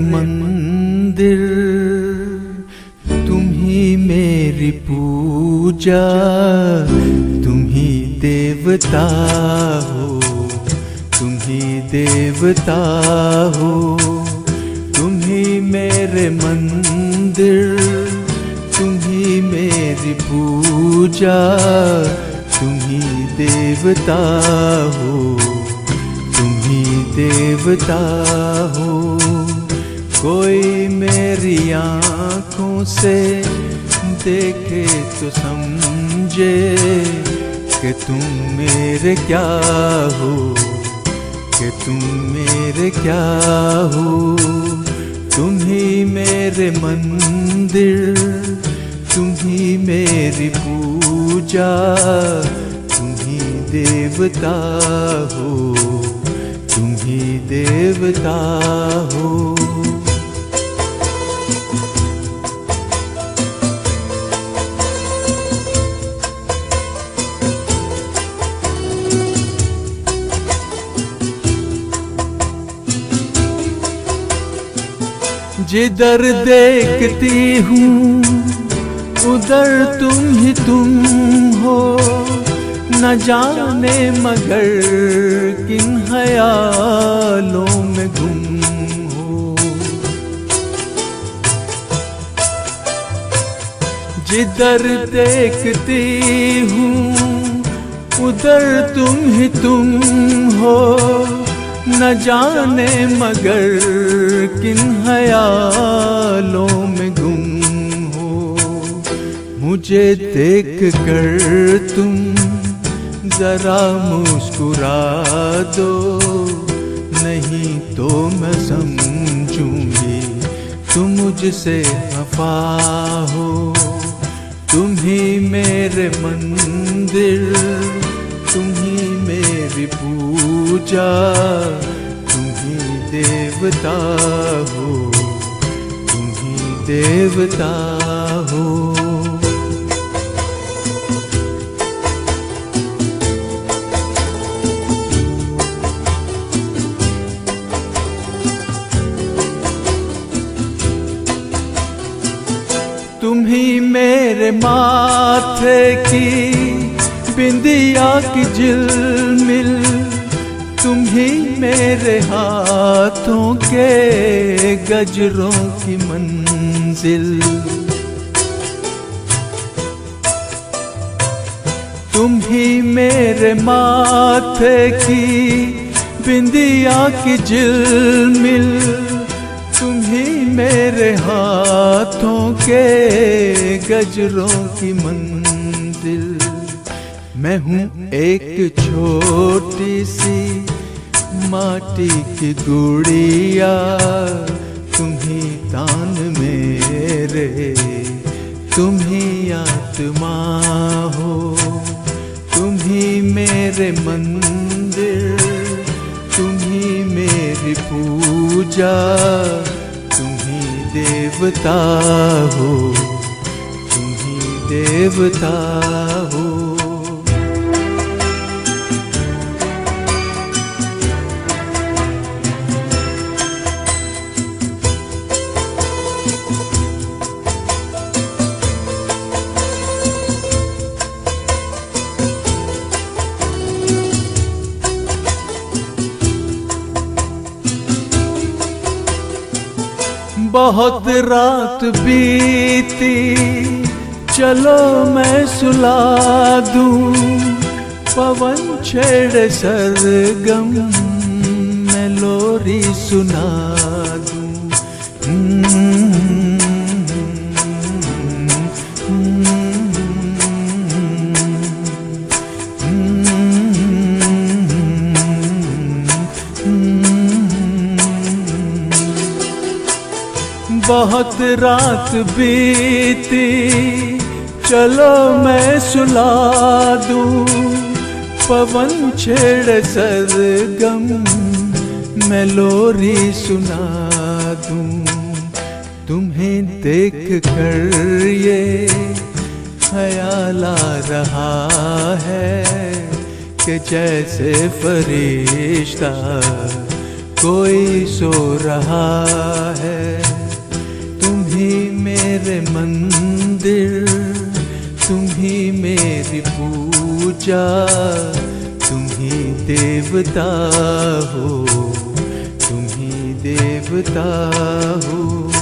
मंदिर, तुम ही मेरी पूजा, तुम ही देवता हो, तुम ही देवता हो। तुम ही मेरे मंदिर, तुम ही मेरी पूजा, तुम ही देवता हो, तुम ही देवता हो। कोई मेरी आँखों से देखे तो समझे कि तुम मेरे क्या हो, कि तुम मेरे क्या हो। तुम ही मेरे मंदिर, तुम ही मेरी पूजा, तुम ही देवता हो, तुम ही देवता हो। जिधर देखती हूँ उधर तुम ही तुम हो, न जाने मगर किन ख्यालों में गुम हो। जिधर देखती हूँ उधर तुम ही तुम हो, न जाने मगर किन ख्यालों में गुम हो। मुझे देख कर तुम जरा मुस्कुरा दो, नहीं तो मैं समझूंगी तुम मुझसे खफा हो। तुम ही मेरे मंदिर, तुम ही मेरी पूजा, तुम ही देवता हो, तुम ही देवता हो। तुम ही मेरे माथे की बिंदिया की झिलमिल, तुम ही मेरे हाथों के गजरों की मंजिल। तुम ही मेरे माथे की बिंदिया की झिलमिल, तुम ही मेरे हाथों के गजरों की मंजिल। मैं हूँ एक छोटी सी माटी की गुड़िया, तुम ही तान मेरे, तुम ही आत्मा हो। तुम ही मेरे मंदिर, तुम ही मेरी पूजा, तुम ही देवता हो, तुम ही देवता हो। बहुत रात बीती, चलो मैं सुला दूं, पवन छेड़े सरगम, मैं लोरी सुना दूं। बहुत रात बीती, चलो मैं सुला दूं, पवन छेड़े सरगम, मैं लोरी सुना दूं। तुम्हें देख कर ये ख्याल आ रहा है कि जैसे फरिश्ता कोई सो रहा है, तुम ही मेरे मंदिर, तुम ही मेरी पूजा, तुम ही देवता हो, तुम ही देवता हो।